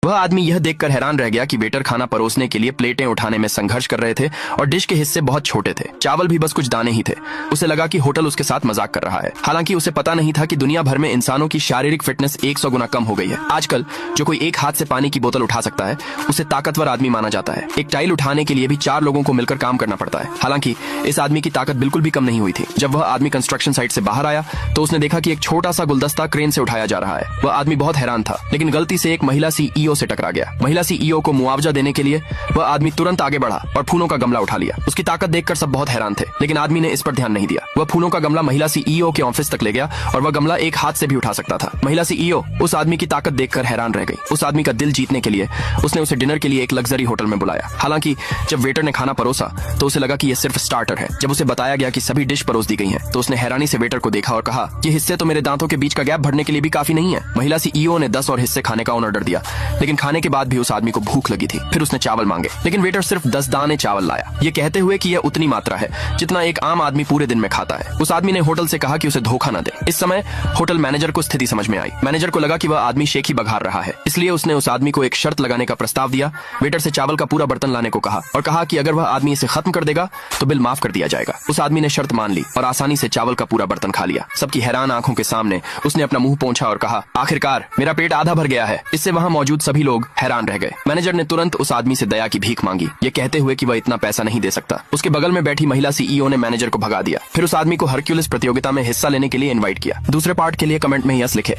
वह आदमी यह देखकर हैरान रह गया कि वेटर खाना परोसने के लिए प्लेटें उठाने में संघर्ष कर रहे थे और डिश के हिस्से बहुत छोटे थे। चावल भी बस कुछ दाने ही थे। उसे लगा कि होटल उसके साथ मजाक कर रहा है। हालांकि उसे पता नहीं था कि दुनिया भर में इंसानों की शारीरिक फिटनेस 100 गुना कम हो गई है। आजकल जो कोई एक हाथ से पानी की बोतल उठा सकता है उसे ताकतवर आदमी माना जाता है। एक टाइल उठाने के लिए भी 4 लोगों को मिलकर काम करना पड़ता है। हालांकि इस आदमी की ताकत बिल्कुल भी कम नहीं हुई थी। जब वह आदमी कंस्ट्रक्शन साइट से बाहर आया तो उसने देखा कि एक छोटा सा गुलदस्ता क्रेन से उठाया जा रहा है। वह आदमी बहुत हैरान था, लेकिन गलती से एक महिला सीईओ से टकरा गया। महिला सीईओ को मुआवजा देने के लिए वह आदमी तुरंत आगे बढ़ा और फूलों का गमला उठा लिया। उसकी ताकत देखकर सब बहुत हैरान थे, लेकिन आदमी ने इस पर ध्यान नहीं दिया। वह फूलों का गमला महिला सीईओ के ऑफिस तक ले गया और वह गमला एक हाथ से भी उठा सकता था। महिला सीईओ उस आदमी की ताकत देखकर हैरान रह गई। उस आदमी का दिल जीतने के लिए उसने उसे डिनर के लिए एक लग्जरी होटल में बुलाया। हालांकि जब वेटर ने खाना परोसा तो उसे लगा कि यह सिर्फ स्टार्टर है। जब उसे बताया गया कि सभी डिश परोस दी गई हैं, तो उसने हैरानी से वेटर को देखा और कहा, ये हिस्से तो मेरे दांतों के बीच का गैप भरने के लिए भी काफी नहीं है। महिला सीईओ ने 10 और हिस्से खाने का ऑर्डर दिया, लेकिन खाने के बाद भी उस आदमी को भूख लगी थी। फिर उसने चावल मांगे, लेकिन वेटर सिर्फ 10 दाने चावल लाया, ये कहते हुए कि यह उतनी मात्रा है जितना एक आम आदमी पूरे दिन में खाता है। उस आदमी ने होटल से कहा कि उसे धोखा न दे। इस समय होटल मैनेजर को स्थिति समझ में आई। मैनेजर को लगा कि वह आदमी शेखी बघार रहा है, इसलिए उसने उस आदमी को एक शर्त लगाने का प्रस्ताव दिया। वेटर से चावल का पूरा बर्तन लाने को कहा और कहा कि अगर वह आदमी इसे खत्म कर देगा तो बिल माफ कर दिया जाएगा। उस आदमी ने शर्त मान ली और आसानी से चावल का पूरा बर्तन खा लिया। सबकी हैरान आंखों के सामने उसने अपना मुंह पोंछा और कहा, आखिरकार मेरा पेट आधा भर गया है। इससे वहां मौजूद सभी लोग हैरान रह गए। मैनेजर ने तुरंत उस आदमी से दया की भीख मांगी, ये कहते हुए कि वह इतना पैसा नहीं दे सकता। उसके बगल में बैठी महिला सीईओ ने मैनेजर को भगा दिया। फिर उस आदमी को हरक्यूलिस प्रतियोगिता में हिस्सा लेने के लिए इनवाइट किया। दूसरे पार्ट के लिए कमेंट में यस लिखे।